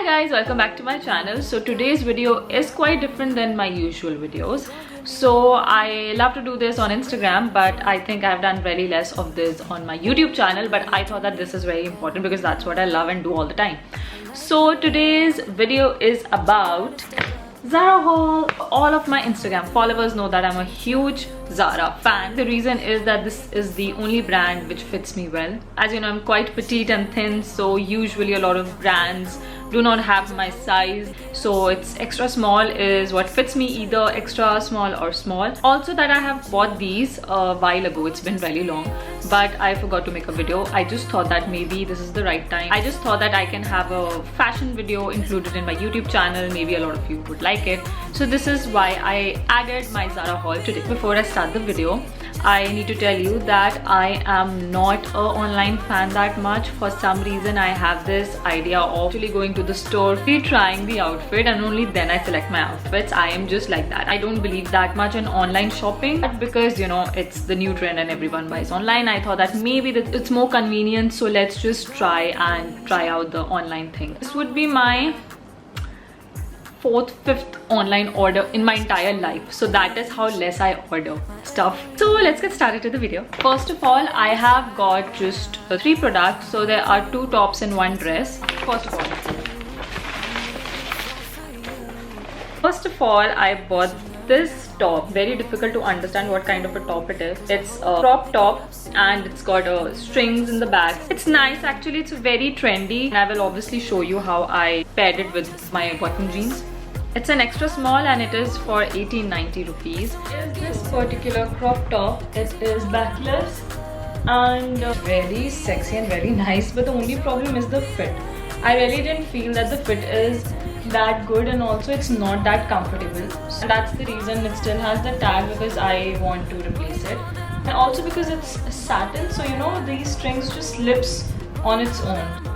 Hi guys, welcome back to my channel. So today's video is quite different than my usual videos. So I love to do this on Instagram, but I think I've done very less of this on my YouTube channel, but I thought that this is very important because that's what I love and do all the time. So today's video is about Zara haul. All of my Instagram followers know that I'm a huge Zara fan. The reason is that this is the only brand which fits me well. As you know, I'm quite petite and thin, so usually a lot of brands do not have my size, so it's extra small is what fits me, either extra small or small. Also that I have bought these a while ago. It's been really long, but I forgot to make a video. I just thought that maybe this is the right time. I just thought that I can have a fashion video included in my YouTube channel. Maybe a lot of you would like it, so this is why I added my Zara haul today. Before I start the video, I need to tell you that I am not an online fan that much. For some reason I have this idea of actually going to the store, trying the outfit, and only then I select my outfits. I am just like that. I don't believe that much in online shopping, but because you know it's the new trend and everyone buys online, I thought that maybe it's more convenient, so let's just try out the online thing. This would be my fifth online order in my entire life, so that is how less I order stuff. So let's get started to the video. First of all, I have got just 3 products. So there are 2 tops and 1 dress. First of all, I bought this top. Very difficult to understand what kind of a top it is. It's a crop top and it's got strings in the back. It's nice actually. It's very trendy, and I will obviously show you how I paired it with my bottom jeans. It's an extra small and it is for 1890 rupees. This particular crop top, it is backless and very sexy and very nice, but the only problem is the fit. I really didn't feel that the fit is that good, and also it's not that comfortable. So that's the reason it still has the tag, because I want to replace it. And also because it's satin, so you know these strings just slips on its own.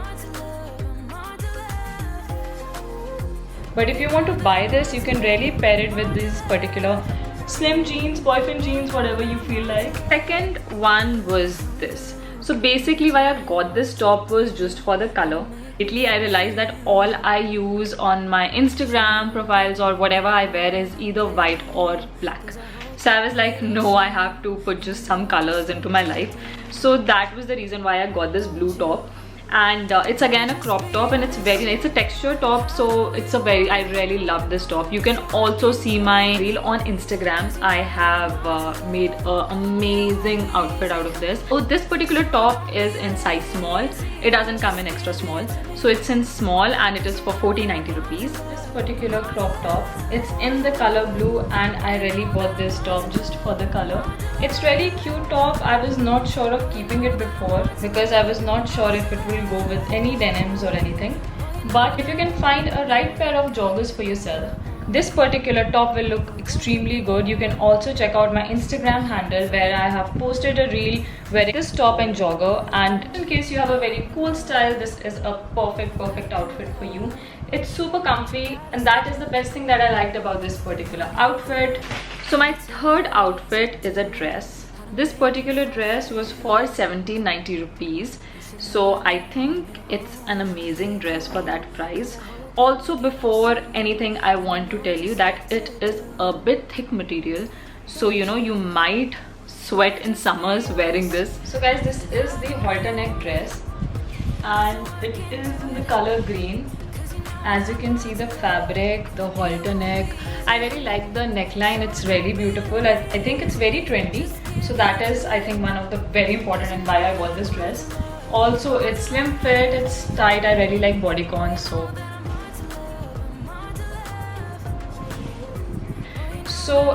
But if you want to buy this, you can really pair it with these particular slim jeans, boyfriend jeans, whatever you feel like. Second one was this. So basically why I got this top was just for the color. Lately I realized that all I use on my Instagram profiles or whatever I wear is either white or black. So I was like, no, I have to put just some colors into my life. So that was the reason why I got this blue top. And it's again a crop top, and it's a texture top, so I really love this top. You can also see my reel on Instagram. I have made an amazing outfit out of this. So this particular top is in size small. It doesn't come in extra small, so it's in small and it is for 1490 rupees. This particular crop top, it's in the color blue, and I really bought this top just for the color. It's really cute top. I was not sure of keeping it before because I was not sure if it will go with any denims or anything, but if you can find a right pair of joggers for yourself, this particular top will look extremely good. You can also check out my Instagram handle where I have posted a reel wearing this top and jogger, and in case you have a very cool style, this is a perfect outfit for you. It's super comfy, and that is the best thing that I liked about this particular outfit. So my third outfit is a dress. This particular dress was for 1790 rupees. So I think it's an amazing dress for that price. Also, before anything, I want to tell you that it is a bit thick material, so you know you might sweat in summers wearing this. So guys, this is the halter neck dress and it is in the color green. As you can see, the fabric, the halter neck, I really like the neckline. It's really beautiful. I think it's very trendy, so that is, I think, one of the very important and why I bought this dress. Also, it's slim fit, it's tight. I really like bodycon, so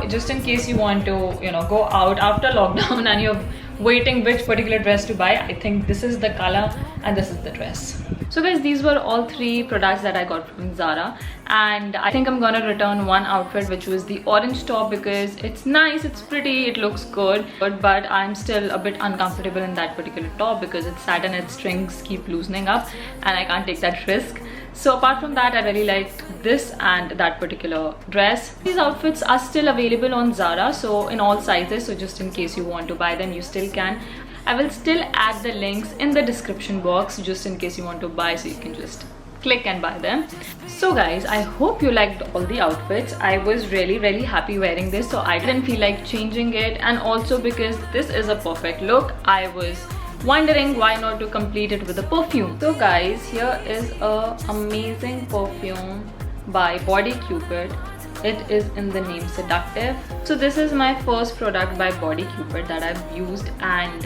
just in case you want to, you know, go out after lockdown and you're waiting which particular dress to buy, I think this is the color and this is the dress. So guys, these were all 3 products that I got from Zara, and I think I'm gonna return one outfit, which was the orange top, because it's nice, it's pretty, it looks good, but I'm still a bit uncomfortable in that particular top because it's satin, its strings keep loosening up and I can't take that risk. So apart from that, I really liked this and that particular dress. These outfits are still available on Zara, so in all sizes, so just in case you want to buy them, you still can. I will still add the links in the description box just in case you want to buy, so you can just click and buy them. So guys, I hope you liked all the outfits. I was really happy wearing this, so I didn't feel like changing it, and also because this is a perfect look, I was wondering why not to complete it with a perfume. So guys, here is a amazing perfume by Body Cupid. It is in the name Seductive. So this is my first product by Body Cupid that I've used, and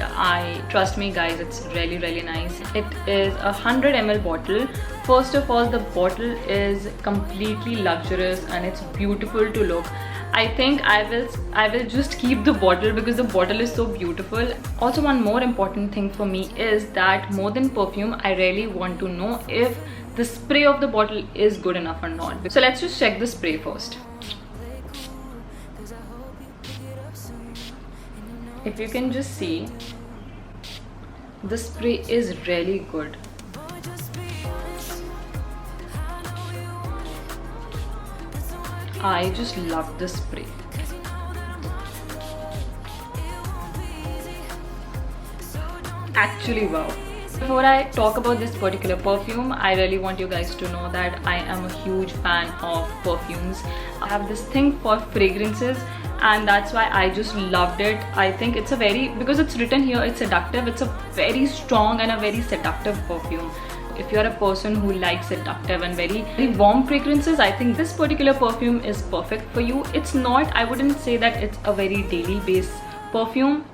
trust me guys, it's really nice. It is a 100 ml bottle. First of all, the bottle is completely luxurious and it's beautiful to look. I think I will just keep the bottle because the bottle is so beautiful. Also, one more important thing for me is that more than perfume, I really want to know if the spray of the bottle is good enough or not. So let's just check the spray first. If you can just see, the spray is really good. I just love the spray. Actually, wow. Before I talk about this particular perfume, I really want you guys to know that I am a huge fan of perfumes. I have this thing for fragrances, and that's why I just loved it. I think it's because it's written here, it's seductive. It's a very strong and a very seductive perfume. If you're a person who likes seductive and very warm fragrances, I think this particular perfume is perfect for you. It's not, I wouldn't say that it's a very daily based perfume,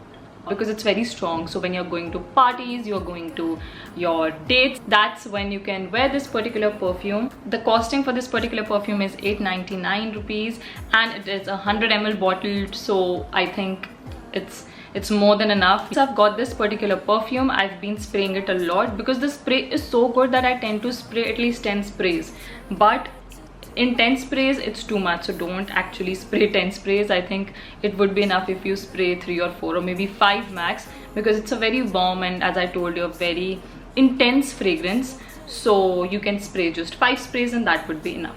because it's very strong. So when you're going to parties, you're going to your dates, that's when you can wear this particular perfume. The costing for this particular perfume is 899 rupees, and it is a 100 ml bottle, so I think it's more than enough. So I've got this particular perfume. I've been spraying it a lot because the spray is so good that I tend to spray at least 10 sprays, but in 10 sprays it's too much, so don't actually spray 10 sprays. I think it would be enough if you spray 3 or 4 or maybe 5 max, because it's a very warm and, as I told you, a very intense fragrance. So you can spray just 5 sprays and that would be enough.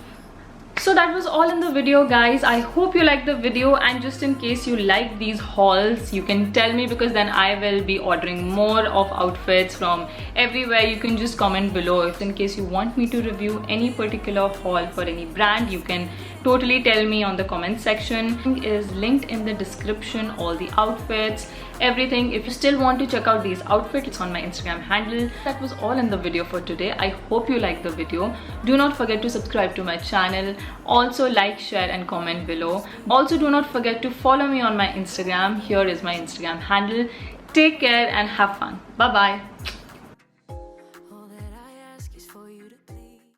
So that was all in the video guys. I hope you liked the video, and just in case you like these hauls, you can tell me, because then I will be ordering more of outfits from everywhere. You can just comment below. If in case you want me to review any particular haul for any brand, you can totally tell me on the comment section. Link is linked in the description, all the outfits, everything. If you still want to check out these outfits, it's on my Instagram handle. That was all in the video for today. I hope you liked the video. Do not forget to subscribe to my channel. Also like, share and comment below. Also do not forget to follow me on my Instagram. Here is my Instagram handle. Take care and have fun. Bye bye.